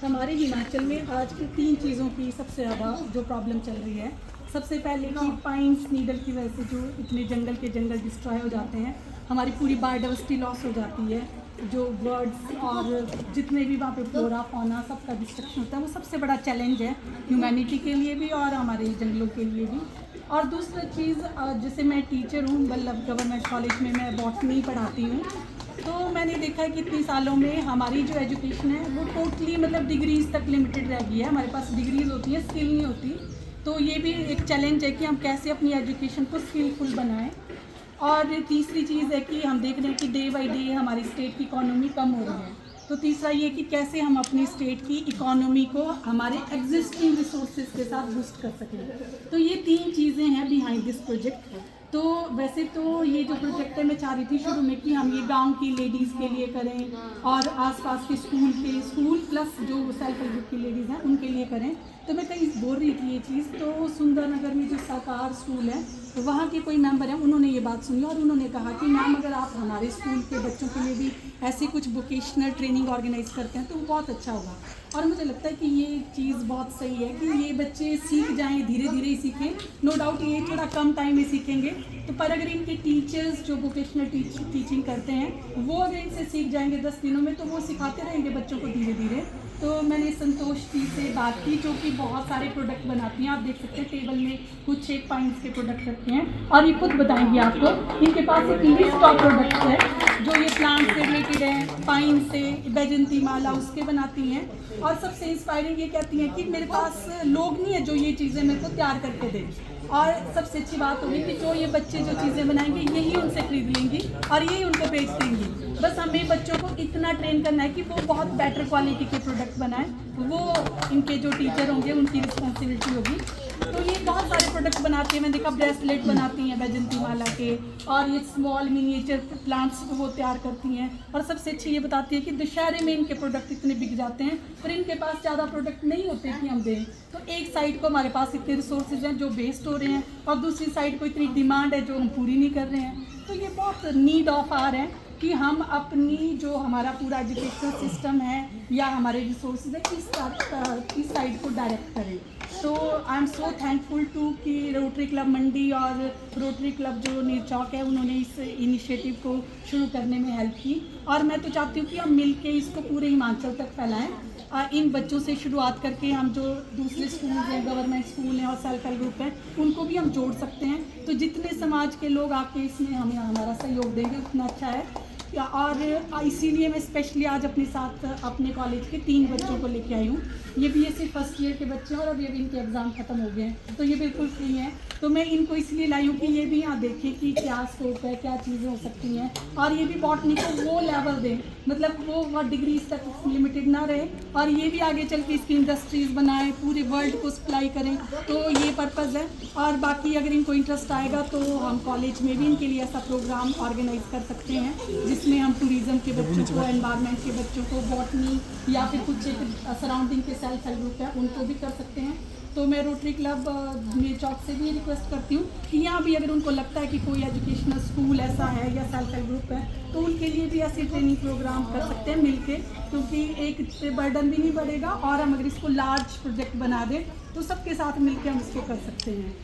हमारे हिमाचल में आज की 3 चीज़ों की सबसे ज़्यादा जो प्रॉब्लम चल रही है। सबसे पहले कि पाइन्स नीडल की वजह से जो इतने जंगल के जंगल डिस्ट्रॉय हो जाते हैं, हमारी पूरी बायोडाइवर्सिटी लॉस हो जाती है। जो बर्ड्स और जितने भी वहाँ पे फ्लोरा फौना सबका डिस्ट्रक्शन होता है, वो सबसे बड़ा चैलेंज है ह्यूमैनिटी के लिए भी और हमारे जंगलों के लिए भी। और दूसरी चीज़, जैसे मैं टीचर हूँ बल्लभ गवर्नमेंट कॉलेज में, मैं बॉटनी पढ़ाती हूँ। तो मैंने देखा है कि इतने सालों में हमारी जो एजुकेशन है वो टोटली मतलब डिग्रीज तक लिमिटेड रह गई है। हमारे पास डिग्रीज होती है, स्किल नहीं होती। तो ये भी एक चैलेंज है कि हम कैसे अपनी एजुकेशन को स्किलफुल बनाएं। और तीसरी चीज़ है कि हम देख रहे हैं कि डे बाई डे हमारी स्टेट की इकोनॉमी कम हो रही है। तो तीसरा ये कि कैसे हम अपनी स्टेट की इकोनॉमी को हमारे एग्जिस्टिंग रिसोर्सेज के साथ बूस्ट कर सकें। तो ये 3 चीज़ें हैं बिहाइंड दिस प्रोजेक्ट। तो वैसे तो ये जो प्रोजेक्ट है, मैं चाह रही थी शुरू में कि हम ये गांव की लेडीज़ के लिए करें और आसपास के स्कूल प्लस जो सेल्फ हेल्प ग्रुप की लेडीज़ हैं उनके लिए करें। तो मैं कहीं बोल रही थी ये चीज़, तो सुंदरनगर में जो सरकार स्कूल है, तो वहाँ के कोई मेंबर हैं, उन्होंने ये बात सुनी और उन्होंने कहा कि मैम अगर आप हमारे स्कूल के बच्चों के लिए भी ऐसे कुछ वोकेशनल ट्रेनिंग ऑर्गेनाइज करते हैं तो वो बहुत अच्छा होगा। और मुझे लगता है कि ये चीज़ बहुत सही है कि ये बच्चे सीख जाएं, धीरे धीरे ही सीखें। नो डाउट ये थोड़ा कम टाइम में सीखेंगे, तो पर अगर इनके टीचर्स जो वोकेशनल टीचिंग करते हैं वो अगर इनसे सीख जाएंगे 10 दिनों में, तो वो सिखाते रहेंगे बच्चों को धीरे धीरे। तो मैंने संतोष जी से बात की जो कि बहुत सारे प्रोडक्ट बनाती हैं। आप देख सकते हैं टेबल में कुछ एक पाइन्स के प्रोडक्ट रखे हैं और ये खुद बताएंगी आपको। इनके पास एक लिस्ट ऑफ प्रोडक्ट्स है जो ये प्लांट से रिलेटेड है, पाइन से बैजंती माला उसके बनाती हैं। और सबसे इंस्पायरिंग ये कहती हैं कि मेरे पास लोग नहीं है जो ये चीज़ें मेरे को तैयार करके दें। और सबसे अच्छी बात होगी कि जो ये बच्चे जो चीज़ें बनाएंगे यही उनसे खरीद लेंगी और यही उनको बेच देंगी। बस हमें बच्चों को इतना ट्रेन करना है कि वो बहुत बेटर क्वालिटी के प्रोडक्ट बनाएं। वो इनके जो टीचर होंगे उनकी रिस्पॉन्सिबिलिटी होगी। तो ये बहुत सारे प्रोडक्ट बनाती हैं। मैंने देखा ब्रेसलेट बनाती हैं बैजंती माला के, और ये स्मॉल मिनिएचर प्लांट्स वो तैयार करती हैं। और सबसे अच्छी ये बताती है कि दशहरे में इनके प्रोडक्ट इतने बिक जाते हैं, पर इनके पास ज़्यादा प्रोडक्ट नहीं होते कि हम दें। तो एक साइड को हमारे पास इतने रिसोर्सेज हैं जो वेस्ट हो रहे हैं, और दूसरी साइड को इतनी डिमांड है जो हम पूरी नहीं कर रहे हैं। तो ये बहुत नीड ऑफ आर है कि हम अपनी जो हमारा पूरा एजुकेशनल सिस्टम है या हमारे रिसोर्सेज है इस साइड को डायरेक्ट करें। तो I am so thankful to कि रोटरी क्लब मंडी और रोटरी क्लब जो नीरचौक है उन्होंने इस इनिशिएटिव को शुरू करने में हेल्प की। और मैं तो चाहती हूँ कि हम मिलके इसको पूरे हिमाचल तक फैलाएं। इन बच्चों से शुरुआत करके हम जो दूसरे स्कूल हैं, गवर्नमेंट स्कूल हैं और सेल्फ हेल्प ग्रुप हैं, उनको भी हम जोड़ सकते हैं। तो जितने समाज के लोग आके इसमें हमें हमारा सहयोग देंगे उतना अच्छा है। और इसीलिए मैं स्पेशली आज अपने साथ अपने कॉलेज के 3 बच्चों को लेके आई हूँ। ये BSc फर्स्ट ईयर के बच्चे हैं और अभी इनके एग्ज़ाम ख़त्म हो गए हैं, तो ये बिल्कुल फ्री हैं। तो मैं इनको इसलिए लाई हूँ कि ये भी यहाँ देखें कि क्या स्कोप है, क्या चीज़ें हो सकती हैं। और ये भी बॉटनी को वो लेवल दें, मतलब वो डिग्रीज तक लिमिटेड ना रहे, और ये भी आगे चल के इसकी इंडस्ट्रीज़ बनाएं, पूरे वर्ल्ड को सप्लाई करें। तो ये पर्पज़ है। और बाकी अगर इनको इंटरेस्ट आएगा तो हम कॉलेज में भी इनके लिए ऐसा प्रोग्राम ऑर्गेनाइज कर सकते हैं जिसमें हम टूरिज़्म के बच्चों को, एनवायरनमेंट के बच्चों को, बॉटनी या फिर कुछ सराउंडिंग के सेल्फ हेल्प ग्रुप है उनको भी कर सकते हैं। तो मैं रोटरी क्लब नीरचौक से भी रिक्वेस्ट करती हूँ कि यहाँ भी अगर उनको लगता है कि कोई एजुकेशनल स्कूल ऐसा है या सेल्फ हेल्प ग्रुप है तो उनके लिए भी ऐसे ट्रेनिंग प्रोग्राम कर सकते हैं मिलके, क्योंकि एक बर्डन भी नहीं बढ़ेगा। और हम अगर इसको लार्ज प्रोजेक्ट बना दें तो सबके साथ मिलकर हम इसको कर सकते हैं।